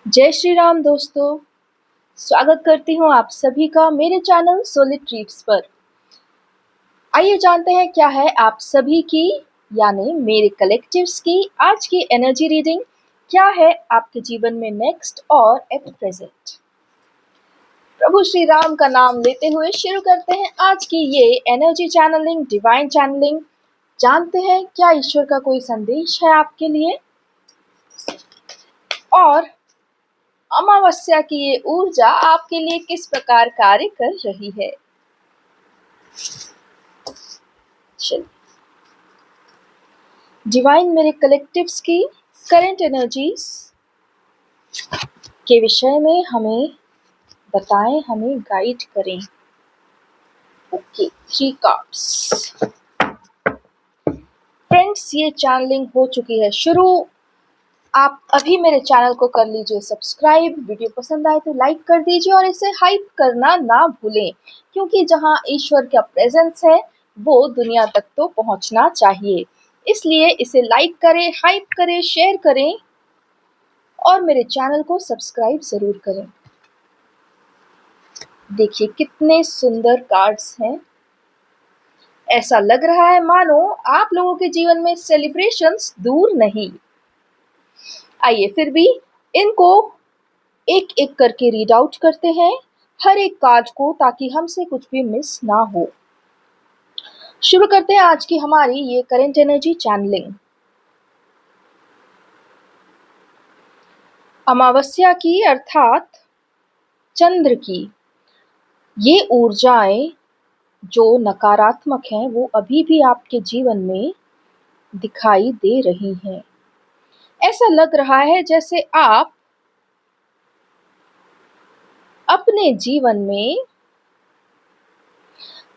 जय श्री राम दोस्तों। स्वागत करती हूँ आप सभी का मेरे चैनल सोलिड ट्रीट्स पर। आइए जानते हैं क्या है आप सभी की यानी मेरे कलेक्टिव्स की आज की एनर्जी रीडिंग क्या है आपके जीवन में नेक्स्ट और एट प्रेजेंट। प्रभु श्री राम का नाम लेते हुए शुरू करते हैं आज की ये एनर्जी चैनलिंग, डिवाइन चैनलिंग। जानते हैं क्या ईश्वर का कोई संदेश है आपके लिए और अमावस्या की ये ऊर्जा आपके लिए किस प्रकार कार्य कर रही है। चलिए, डिवाइन मेरे कलेक्टिव्स की करंट एनर्जीज के विषय में हमें बताएं, हमें गाइड करें। Okay, 3 cards. फ्रेंड्स, ये चैनलिंग हो चुकी है शुरू। आप अभी मेरे चैनल को कर लीजिए सब्सक्राइब। वीडियो पसंद आए तो लाइक कर दीजिए और इसे हाइप करना ना भूलें, क्योंकि जहां ईश्वर का प्रेजेंस है वो दुनिया तक तो पहुंचना चाहिए। इसलिए इसे लाइक करें, हाइप करें, शेयर करें और मेरे चैनल को सब्सक्राइब जरूर करें। देखिए कितने सुंदर कार्ड्स हैं। ऐसा लग रहा है मानो आप लोगों के जीवन में सेलिब्रेशंस दूर नहीं। आइए फिर भी इनको एक एक करके रीड आउट करते हैं, हर एक कार्ड को, ताकि हमसे कुछ भी मिस ना हो। शुरू करते हैं आज की हमारी ये करंट एनर्जी चैनलिंग। अमावस्या की अर्थात चंद्र की ये ऊर्जाएं जो नकारात्मक हैं वो अभी भी आपके जीवन में दिखाई दे रही हैं। ऐसा लग रहा है जैसे आप अपने जीवन में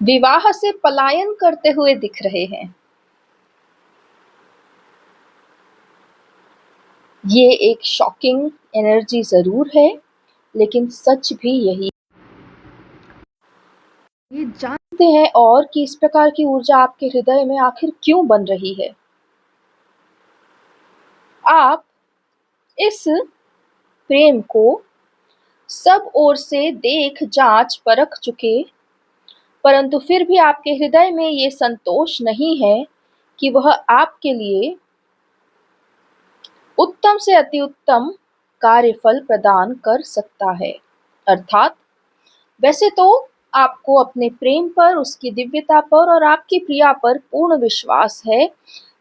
विवाह से पलायन करते हुए दिख रहे हैं। ये एक शॉकिंग एनर्जी जरूर है, लेकिन सच भी यही। ये जानते हैं और कि इस प्रकार की ऊर्जा आपके हृदय में आखिर क्यों बन रही है। आप इस प्रेम को सब ओर से देख जांच परख चुके, परंतु फिर भी आपके हृदय में ये संतोष नहीं है कि वह आपके लिए उत्तम से अति उत्तम कार्यफल प्रदान कर सकता है। अर्थात वैसे तो आपको अपने प्रेम पर, उसकी दिव्यता पर और आपकी प्रिया पर पूर्ण विश्वास है,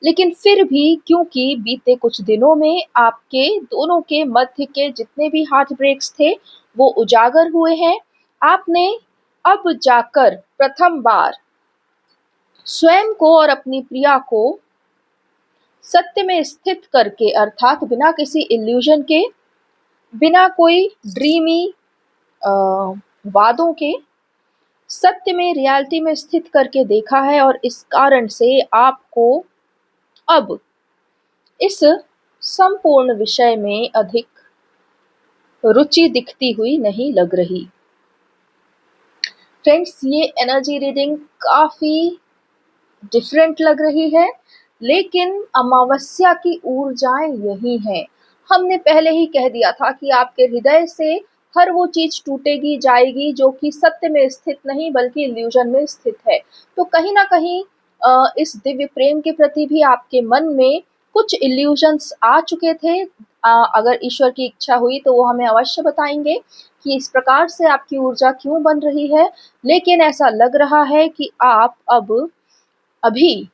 लेकिन फिर भी क्योंकि बीते कुछ दिनों में आपके दोनों के मध्य के जितने भी हार्ट ब्रेक्स थे वो उजागर हुए हैं, आपने अब जाकर प्रथम बार स्वयं को और अपनी प्रिया को सत्य में स्थित करके, अर्थात बिना किसी इल्यूजन के, बिना कोई ड्रीमी वादों के, सत्य में, रियलिटी में स्थित करके देखा है। और इस कारण से आपको अब इस संपूर्ण विषय में अधिक रुचि दिखती हुई नहीं लग रही। फ्रेंड्स, ये एनर्जी रीडिंग काफी डिफरेंट लग रही है, लेकिन अमावस्या की ऊर्जाएं यही हैं। हमने पहले ही कह दिया था कि आपके हृदय से हर वो चीज टूटेगी जाएगी जो कि सत्य में स्थित नहीं बल्कि इल्यूजन में स्थित है। तो कहीं ना कहीं इस दिव्य प्रेम के प्रति भी आपके मन में कुछ इल्यूजन्स आ चुके थे। अगर ईश्वर की इच्छा हुई तो वो हमें अवश्य बताएंगे कि इस प्रकार से आपकी ऊर्जा क्यों बन रही है। लेकिन ऐसा लग रहा है कि आप अब अभी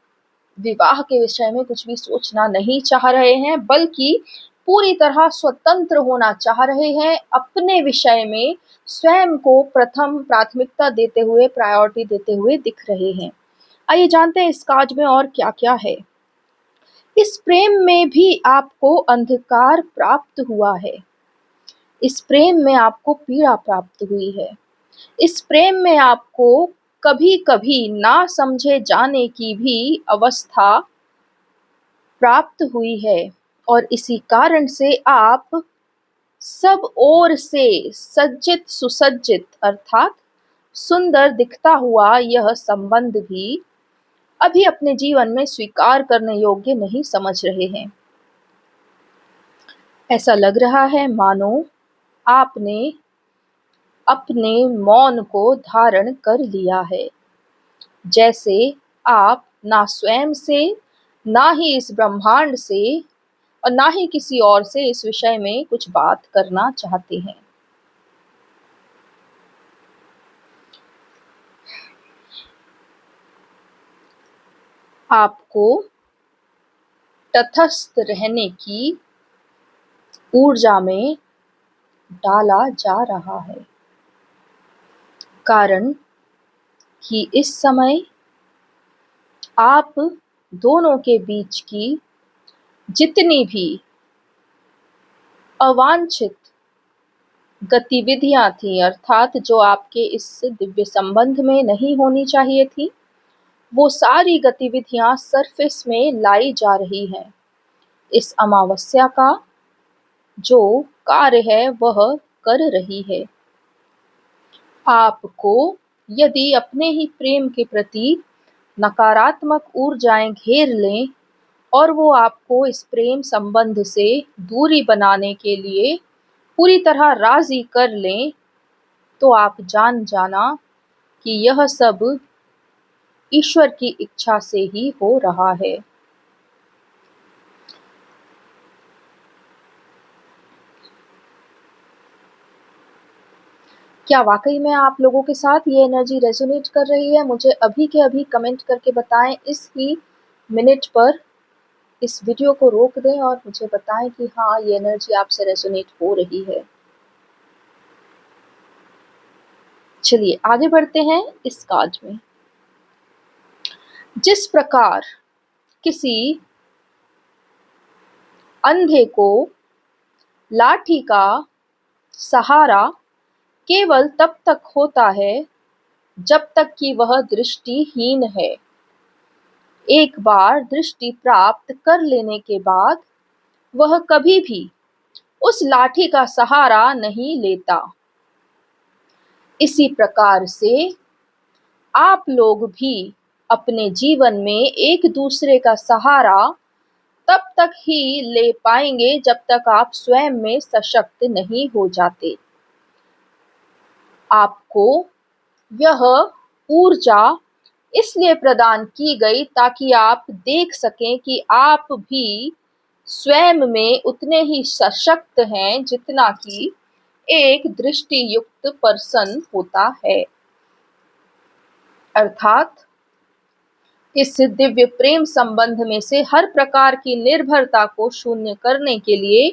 विवाह के विषय में कुछ भी सोचना नहीं चाह रहे हैं, बल्कि पूरी तरह स्वतंत्र होना चाह रहे हैं। अपने विषय में स्वयं को प्रथम प्राथमिकता देते हुए, प्रायोरिटी देते हुए दिख रहे हैं। आइए जानते हैं इस कार्ड में और क्या क्या है। इस प्रेम में भी आपको अंधकार प्राप्त हुआ है। इस प्रेम में आपको पीड़ा प्राप्त हुई है। इस प्रेम में आपको कभी कभी ना समझे जाने की भी अवस्था प्राप्त हुई है, और इसी कारण से आप सब ओर से सज्जित सुसज्जित अर्थात सुंदर दिखता हुआ यह संबंध भी अभी अपने जीवन में स्वीकार करने योग्य नहीं समझ रहे हैं। ऐसा लग रहा है मानो आपने अपने मौन को धारण कर लिया है, जैसे आप ना स्वयं से, ना ही इस ब्रह्मांड से और ना ही किसी और से इस विषय में कुछ बात करना चाहते हैं। आपको तटस्थ रहने की ऊर्जा में डाला जा रहा है, कारण कि इस समय आप दोनों के बीच की जितनी भी अवांछित गतिविधियां थी, अर्थात जो आपके इस दिव्य संबंध में नहीं होनी चाहिए थी, वो सारी गतिविधियां सरफेस में लाई जा रही हैं। इस अमावस्या का जो कार्य है वह कर रही है। आपको यदि अपने ही प्रेम के प्रति नकारात्मक ऊर्जाएं घेर लें और वो आपको इस प्रेम संबंध से दूरी बनाने के लिए पूरी तरह राजी कर लें, तो आप जान जाना कि यह सब ईश्वर की इच्छा से ही हो रहा है। क्या वाकई में आप लोगों के साथ ये एनर्जी रेजोनेट कर रही है? मुझे अभी के अभी कमेंट करके बताएं। इस ही मिनट पर इस वीडियो को रोक दें और मुझे बताएं कि हाँ, ये एनर्जी आपसे रेजोनेट हो रही है। चलिए आगे बढ़ते हैं इस काज में। जिस प्रकार किसी अंधे को लाठी का सहारा केवल तब तक होता है जब तक कि वह दृष्टिहीन है। एक बार दृष्टि प्राप्त कर लेने के बाद वह कभी भी उस लाठी का सहारा नहीं लेता। इसी प्रकार से आप लोग भी अपने जीवन में एक दूसरे का सहारा तब तक ही ले पाएंगे जब तक आप स्वयं में सशक्त नहीं हो जाते। आपको यह ऊर्जा इसलिए प्रदान की गई ताकि आप देख सकें कि आप भी स्वयं में उतने ही सशक्त हैं जितना कि एक दृष्टि युक्त पर्सन होता है। अर्थात इस दिव्य प्रेम संबंध में से हर प्रकार की निर्भरता को शून्य करने के लिए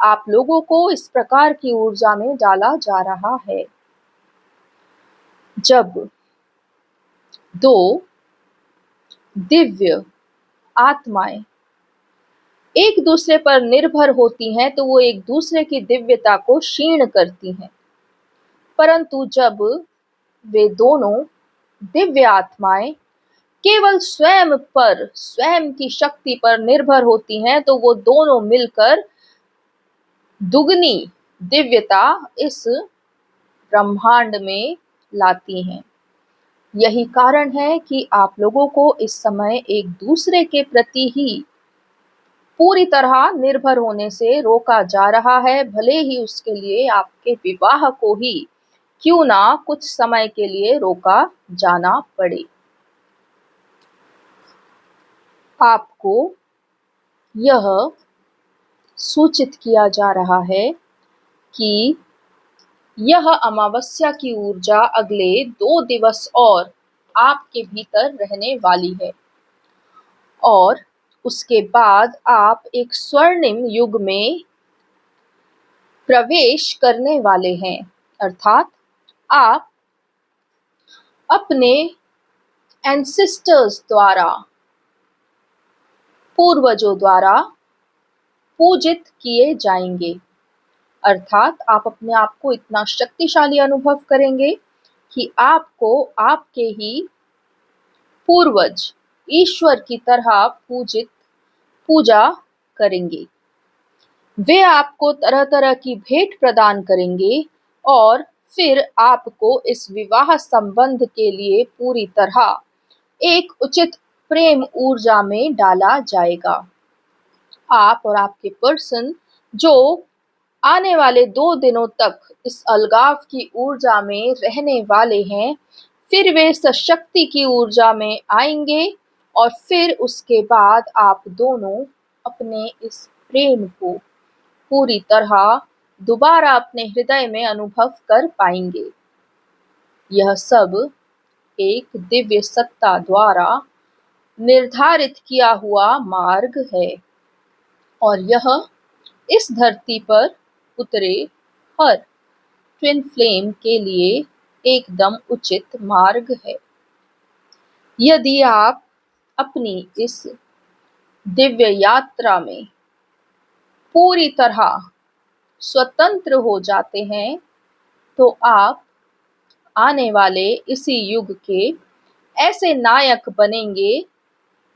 आप लोगों को इस प्रकार की ऊर्जा में डाला जा रहा है। जब दो दिव्य आत्माएं एक दूसरे पर निर्भर होती हैं तो वो एक दूसरे की दिव्यता को क्षीण करती हैं, परंतु जब वे दोनों दिव्य आत्माएं केवल स्वयं पर, स्वयं की शक्ति पर निर्भर होती हैं तो वो दोनों मिलकर दुगनी दिव्यता इस ब्रह्मांड में लाती हैं। यही कारण है कि आप लोगों को इस समय एक दूसरे के प्रति ही पूरी तरह निर्भर होने से रोका जा रहा है, भले ही उसके लिए आपके विवाह को ही क्यों ना कुछ समय के लिए रोका जाना पड़े। आपको यह सूचित किया जा रहा है कि यह अमावस्या की ऊर्जा अगले 2 दिवस और आपके भीतर रहने वाली है और उसके बाद आप एक स्वर्णिम युग में प्रवेश करने वाले हैं। अर्थात आप अपने एंसेस्टर्स द्वारा, पूर्वजों द्वारा पूजित किए जाएंगे। अर्थात आप अपने आप को इतना शक्तिशाली अनुभव करेंगे कि आपको आपके ही पूर्वज ईश्वर की तरह पूजा करेंगे। वे आपको तरह तरह की भेंट प्रदान करेंगे और फिर आपको इस विवाह संबंध के लिए पूरी तरह एक उचित प्रेम ऊर्जा में डाला जाएगा। आप और आपके पर्सन जो आने वाले 2 दिनों तक इस अलगाव की ऊर्जा में रहने वाले हैं, फिर वे सशक्ति की ऊर्जा में आएंगे और फिर उसके बाद आप दोनों अपने इस प्रेम को पूरी तरह दोबारा अपने हृदय में अनुभव कर पाएंगे। यह सब एक दिव्य सत्ता द्वारा निर्धारित किया हुआ मार्ग है और यह इस धरती पर उतरे हर ट्विन फ्लेम के लिए एकदम उचित मार्ग है। यदि आप अपनी इस दिव्य यात्रा में पूरी तरह स्वतंत्र हो जाते हैं, तो आप आने वाले इसी युग के ऐसे नायक बनेंगे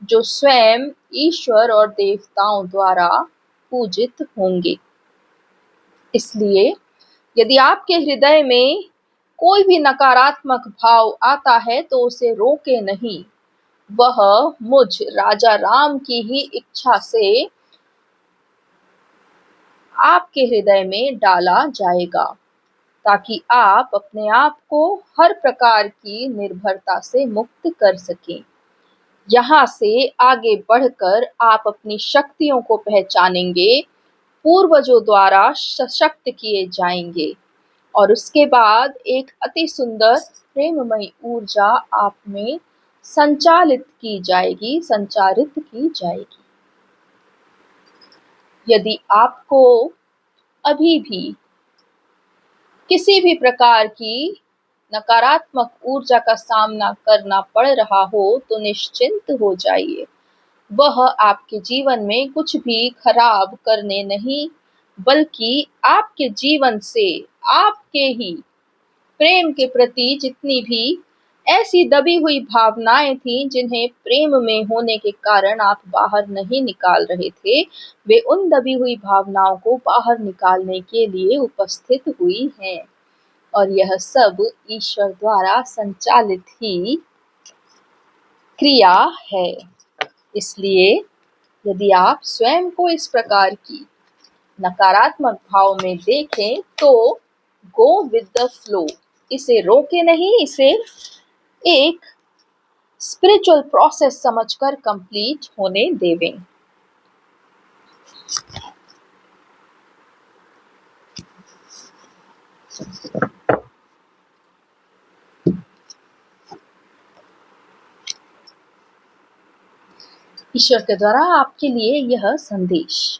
जो स्वयं ईश्वर और देवताओं द्वारा पूजित होंगे। इसलिए यदि आपके हृदय में कोई भी नकारात्मक भाव आता है तो उसे रोके नहीं। वह मुझ राजा राम की ही इच्छा से आपके हृदय में डाला जाएगा, ताकि आप अपने आप को हर प्रकार की निर्भरता से मुक्त कर सकें। यहाँ से आगे बढ़कर आप अपनी शक्तियों को पहचानेंगे, पूर्वजों द्वारा सशक्त किए जाएंगे और उसके बाद एक अति सुंदर प्रेममयी ऊर्जा आप में संचारित की जाएगी। यदि आपको अभी भी किसी भी प्रकार की नकारात्मक ऊर्जा का सामना करना पड़ रहा हो तो निश्चिंत हो जाइए। वह आपके जीवन में कुछ भी खराब करने नहीं, बल्कि आपके जीवन से आपके ही प्रेम के प्रति जितनी भी ऐसी दबी हुई भावनाएं थीं जिन्हें प्रेम में होने के कारण आप बाहर नहीं निकाल रहे थे, वे उन दबी हुई भावनाओं को बाहर निकालने के लिए उपस्थित हुई हैं और यह सब ईश्वर द्वारा संचालित ही क्रिया है। इसलिए यदि आप स्वयं को इस प्रकार की नकारात्मक भाव में देखें तो गो विद द फ्लो, इसे रोके नहीं, इसे एक स्पिरिचुअल प्रोसेस समझकर कंप्लीट होने देवें। ईश्वर के द्वारा आपके लिए यह संदेश।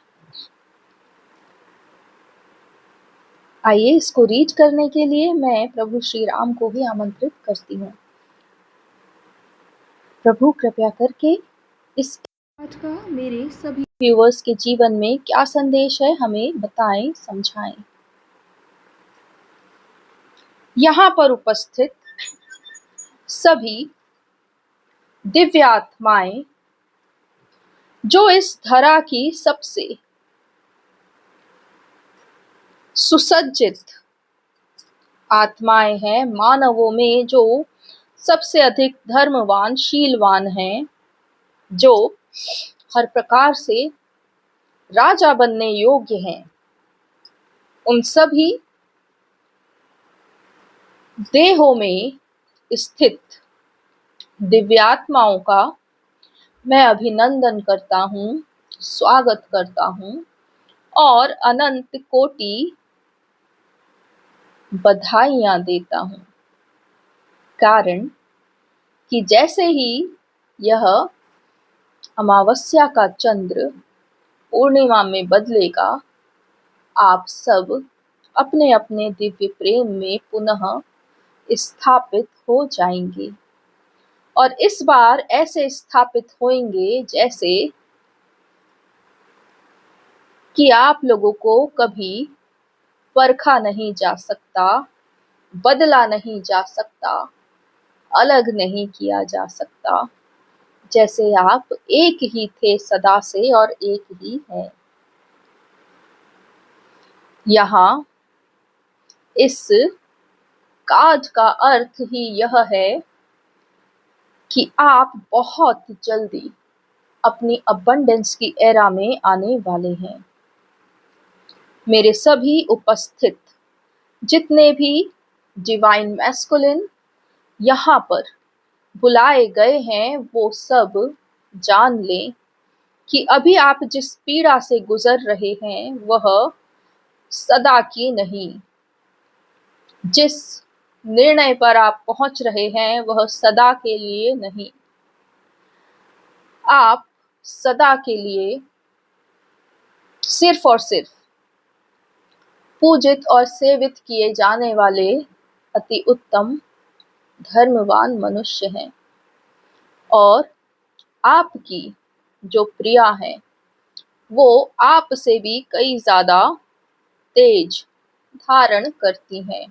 आइए इसको रीड करने के लिए मैं प्रभु श्री राम को भी आमंत्रित करती हूँ। प्रभु कृपया करके इस पाठ का मेरे सभी व्यूअर्स के जीवन में क्या संदेश है हमें बताएं, समझाएं। यहाँ पर उपस्थित सभी दिव्य आत्माएं जो इस धरा की सबसे सुसज्जित आत्माएं हैं, मानवों में जो सबसे अधिक धर्मवान शीलवान हैं, जो हर प्रकार से राजा बनने योग्य हैं, उन सभी देहों में स्थित दिव्यात्माओं का मैं अभिनंदन करता हूँ, स्वागत करता हूँ और अनंत कोटि बधाइयाँ देता हूँ। कारण कि जैसे ही यह अमावस्या का चंद्र पूर्णिमा में बदलेगा, आप सब अपने अपने दिव्य प्रेम में पुनः स्थापित हो जाएंगे और इस बार ऐसे स्थापित होंगे जैसे कि आप लोगों को कभी परखा नहीं जा सकता, बदला नहीं जा सकता, अलग नहीं किया जा सकता, जैसे आप एक ही थे सदा से और एक ही हैं। यहाँ इस काज का अर्थ ही यह है कि आप बहुत जल्दी अपनी अबंडेंस की एरा में आने वाले हैं। मेरे सभी उपस्थित जितने भी डिवाइन मैस्कुलिन यहाँ पर बुलाए गए हैं, वो सब जान लें कि अभी आप जिस पीड़ा से गुजर रहे हैं वह सदा की नहीं। जिस निर्णय पर आप पहुंच रहे हैं वह सदा के लिए नहीं। आप सदा के लिए सिर्फ और सिर्फ पूजित और सेवित किए जाने वाले अति उत्तम धर्मवान मनुष्य हैं, और आपकी जो प्रिया है वो आपसे भी कई ज्यादा तेज धारण करती हैं।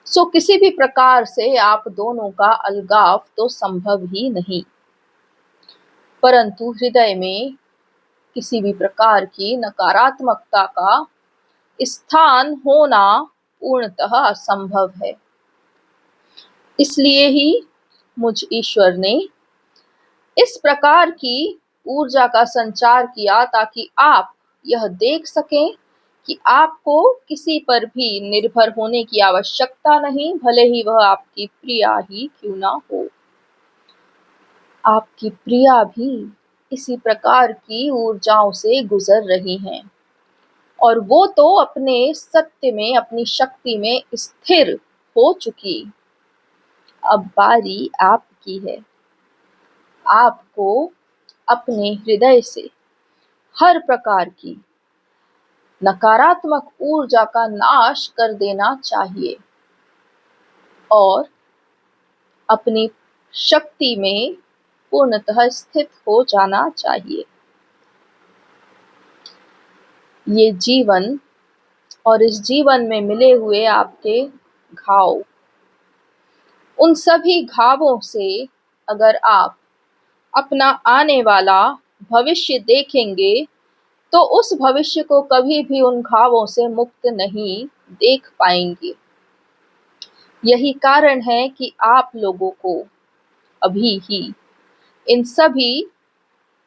सो किसी भी प्रकार से आप दोनों का अलगाव तो संभव ही नहीं, परंतु हृदय में किसी भी प्रकार की नकारात्मकता का स्थान होना पूर्णतः असंभव है। इसलिए ही मुझ ईश्वर ने इस प्रकार की ऊर्जा का संचार किया ताकि आप यह देख सकें कि आपको किसी पर भी निर्भर होने की आवश्यकता नहीं, भले ही वह आपकी प्रिया ही क्यों ना हो। आपकी प्रिया भी इसी प्रकार की ऊर्जाओं से गुजर रही हैं, और वो तो अपने सत्य में, अपनी शक्ति में स्थिर हो चुकी। अब बारी आपकी है। आपको अपने हृदय से हर प्रकार की नकारात्मक ऊर्जा का नाश कर देना चाहिए और अपनी शक्ति में पूर्णतः स्थित हो जाना चाहिए। ये जीवन और इस जीवन में मिले हुए आपके घाव, उन सभी घावों से अगर आप अपना आने वाला भविष्य देखेंगे तो उस भविष्य को कभी भी उन घावों से मुक्त नहीं देख पाएंगे। यही कारण है कि आप लोगों को अभी ही इन सभी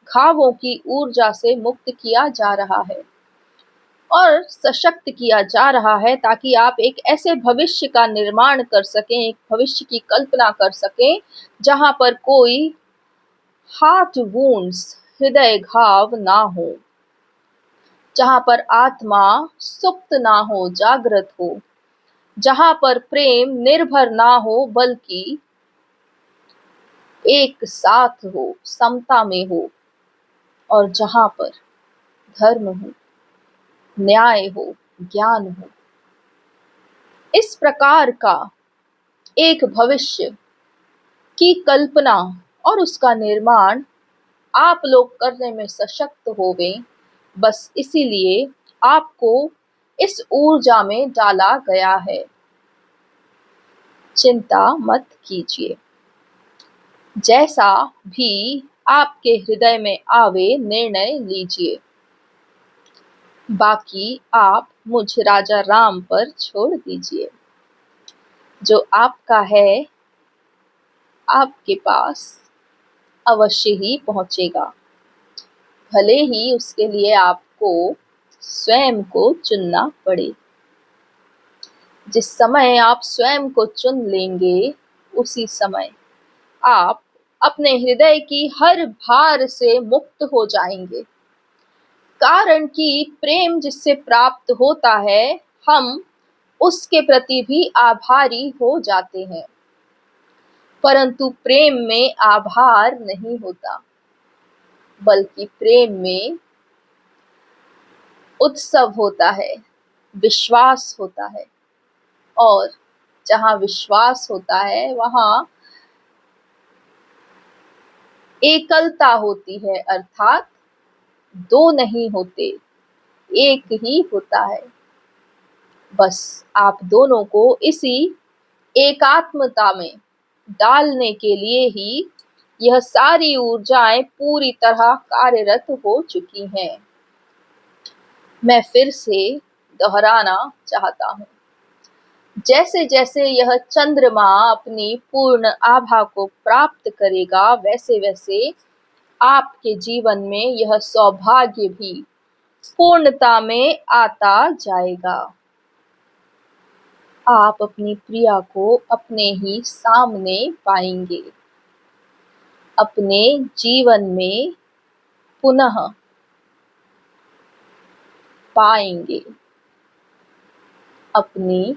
घावों की ऊर्जा से मुक्त किया जा रहा है और सशक्त किया जा रहा है, ताकि आप एक ऐसे भविष्य का निर्माण कर सकें, एक भविष्य की कल्पना कर सकें जहां पर कोई हार्ट वुंड्स, हृदय घाव ना हो, जहां पर आत्मा सुप्त ना हो, जागृत हो, जहां पर प्रेम निर्भर ना हो बल्कि एक साथ हो, समता में हो, और जहां पर धर्म हो, न्याय हो, ज्ञान हो। इस प्रकार का एक भविष्य की कल्पना और उसका निर्माण आप लोग करने में सशक्त होवे। बस इसीलिए आपको इस ऊर्जा में डाला गया है। चिंता मत कीजिए, जैसा भी आपके हृदय में आवे निर्णय लीजिए। बाकी आप मुझ राजा राम पर छोड़ दीजिए। जो आपका है आपके पास अवश्य ही पहुंचेगा, भले ही उसके लिए आपको स्वयं को चुनना पड़े। जिस समय आप स्वयं को चुन लेंगे उसी समय आप अपने हृदय की हर भार से मुक्त हो जाएंगे। कारण कि प्रेम जिससे प्राप्त होता है, हम उसके प्रति भी आभारी हो जाते हैं, परंतु प्रेम में आभार नहीं होता, बल्कि प्रेम में उत्सव होता है, विश्वास होता है, और जहां विश्वास होता है वहां एकलता होती है, अर्थात दो नहीं होते, एक ही होता है। बस आप दोनों को इसी एकात्मता में डालने के लिए ही यह सारी ऊर्जाएं पूरी तरह कार्यरत हो चुकी हैं। मैं फिर से दोहराना चाहता हूँ, जैसे जैसे यह चंद्रमा अपनी पूर्ण आभा को प्राप्त करेगा, वैसे वैसे आपके जीवन में यह सौभाग्य भी पूर्णता में आता जाएगा। आप अपनी प्रिया को अपने ही सामने पाएंगे, अपने जीवन में पुनः पाएंगे, अपनी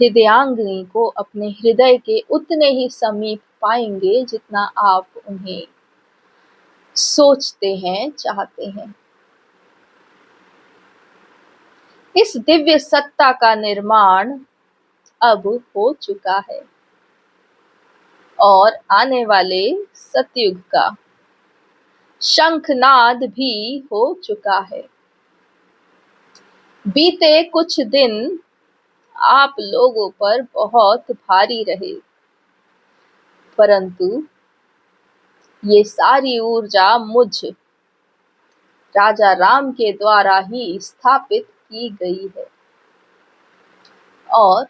हृदयांगिनी को अपने हृदय के उतने ही समीप पाएंगे जितना आप उन्हें सोचते हैं, चाहते हैं। इस दिव्य सत्ता का निर्माण अब हो चुका है और आने वाले सतयुग का शंखनाद भी हो चुका है। बीते कुछ दिन आप लोगों पर बहुत भारी रहे, परंतु ये सारी ऊर्जा मुझ राजा राम के द्वारा ही स्थापित की गई है और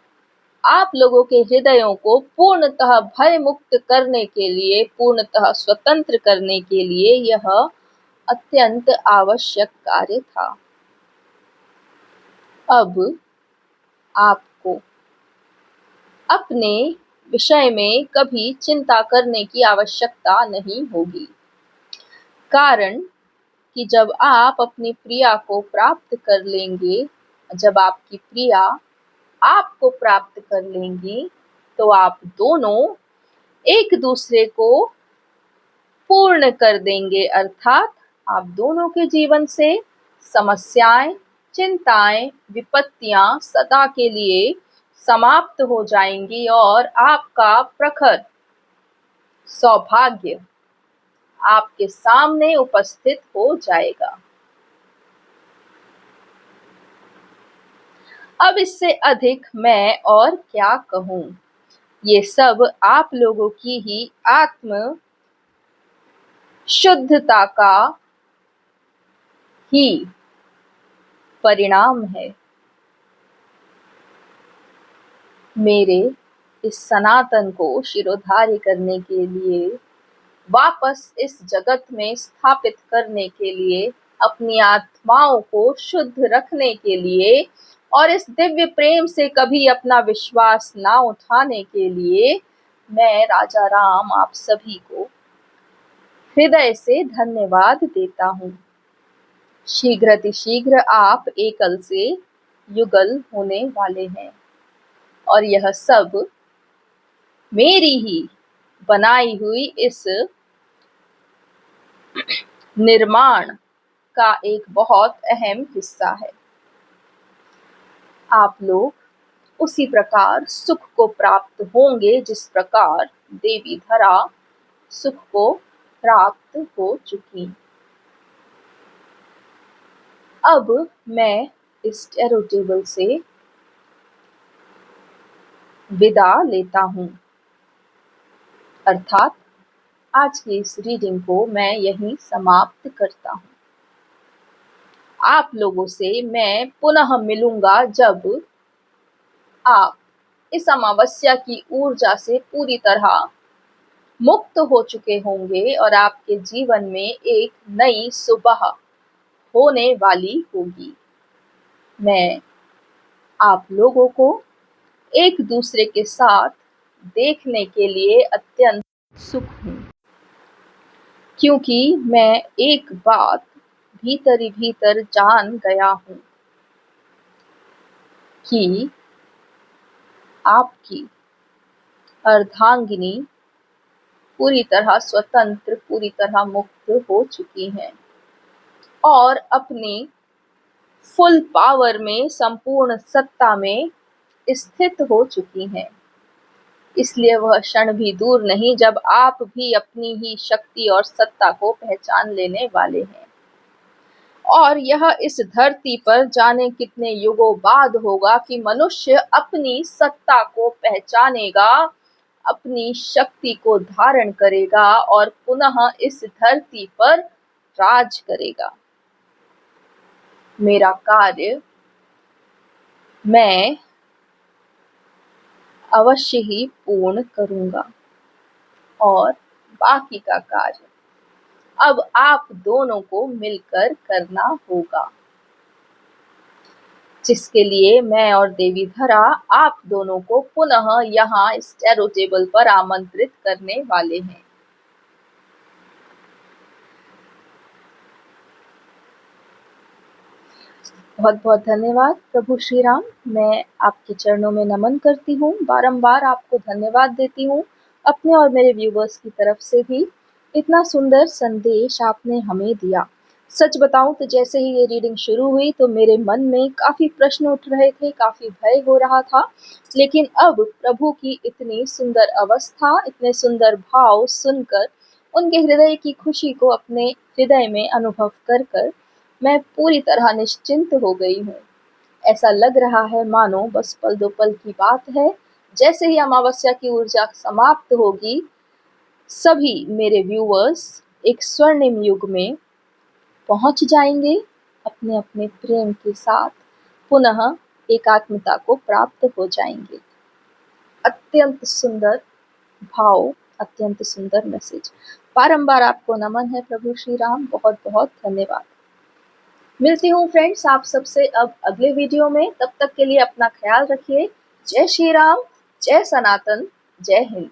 आप लोगों के हृदयों को पूर्णतः भय मुक्त करने के लिए, पूर्णतः स्वतंत्र करने के लिए यह अत्यंत आवश्यक कार्य था। अब आपको अपने विषय में कभी चिंता करने की आवश्यकता नहीं होगी, कारण कि जब आप अपनी प्रिया को प्राप्त कर लेंगे, जब आपकी प्रिया आपको प्राप्त कर लेंगी, तो आप दोनों एक दूसरे को पूर्ण कर देंगे, अर्थात आप दोनों के जीवन से समस्याएं, चिंताएं, विपत्तियां सदा के लिए समाप्त हो जाएंगी और आपका प्रखर सौभाग्य आपके सामने उपस्थित हो जाएगा। अब इससे अधिक मैं और क्या कहूं? ये सब आप लोगों की ही आत्म शुद्धता का ही परिणाम है। मेरे इस सनातन को शिरोधार्य करने के लिए, वापस इस जगत में स्थापित करने के लिए, अपनी आत्माओं को शुद्ध रखने के लिए और इस दिव्य प्रेम से कभी अपना विश्वास ना उठाने के लिए मैं राजा राम आप सभी को हृदय से धन्यवाद देता हूँ। शीघ्र आप एकल से युगल होने वाले हैं और यह सब मेरी ही बनाई हुई इस निर्माण का एक बहुत अहम हिस्सा है। आप लोग उसी प्रकार सुख को प्राप्त होंगे जिस प्रकार देवी धरा सुख को प्राप्त हो चुकी। अब मैं इस टैरो टेबल से विदा लेता हूँ, अर्थात आज की इस रीडिंग को मैं यहीं समाप्त करता हूँ। आप लोगों से मैं पुनः मिलूंगा जब आप इस अमावस्या की ऊर्जा से पूरी तरह मुक्त हो चुके होंगे और आपके जीवन में एक नई सुबह होने वाली होगी। मैं आप लोगों को एक दूसरे के साथ देखने के लिए अत्यंत उत्सुक हूँ, क्योंकि मैं एक बात भीतर ही भीतर जान गया हूँ कि आपकी अर्धांगिनी पूरी तरह स्वतंत्र, पूरी तरह मुक्त हो चुकी हैं और अपनी फुल पावर में, संपूर्ण सत्ता में स्थित हो चुकी हैं। इसलिए वह क्षण भी दूर नहीं जब आप भी अपनी ही शक्ति और सत्ता को पहचान लेने वाले हैं। और यह इस धरती पर जाने कितने युगों बाद होगा कि मनुष्य अपनी सत्ता को पहचानेगा, अपनी शक्ति को धारण करेगा और पुनः इस धरती पर राज करेगा। मेरा कार्य मैं अवश्य ही पूर्ण करूंगा और बाकी का कार्य अब आप दोनों को मिलकर करना होगा, जिसके लिए मैं और देवी धरा आप दोनों को पुनः यहाँ इस टैरो टेबल पर आमंत्रित करने वाले हैं। बहुत बहुत धन्यवाद प्रभु श्री राम। मैं आपके चरणों में नमन करती हूँ, बारंबार आपको धन्यवाद देती हूँ अपने और मेरे व्यूवर्स की तरफ से भी। इतना सुंदर संदेश आपने हमें दिया। सच बताऊं तो जैसे ही ये रीडिंग शुरू हुई तो मेरे मन में काफ़ी प्रश्न उठ रहे थे, काफ़ी भय हो रहा था, लेकिन अब प्रभु की इतनी सुंदर अवस्था, इतने सुंदर भाव सुनकर, उनके हृदय की खुशी को अपने हृदय में अनुभव कर कर मैं पूरी तरह निश्चिंत हो गई हूँ। ऐसा लग रहा है मानो बस पल दो पल की बात है। जैसे ही अमावस्या की ऊर्जा समाप्त होगी, सभी मेरे व्यूअर्स एक स्वर्णिम युग में पहुंच जाएंगे, अपने अपने प्रेम के साथ पुनः एकात्मता को प्राप्त हो जाएंगे। अत्यंत सुंदर भाव, अत्यंत सुंदर मैसेज। बारंबार आपको नमन है प्रभु श्री राम, बहुत बहुत धन्यवाद। मिलती हूँ फ्रेंड्स आप सबसे अब अगले वीडियो में। तब तक के लिए अपना ख्याल रखिए। जय श्री राम, जय सनातन, जय हिंद।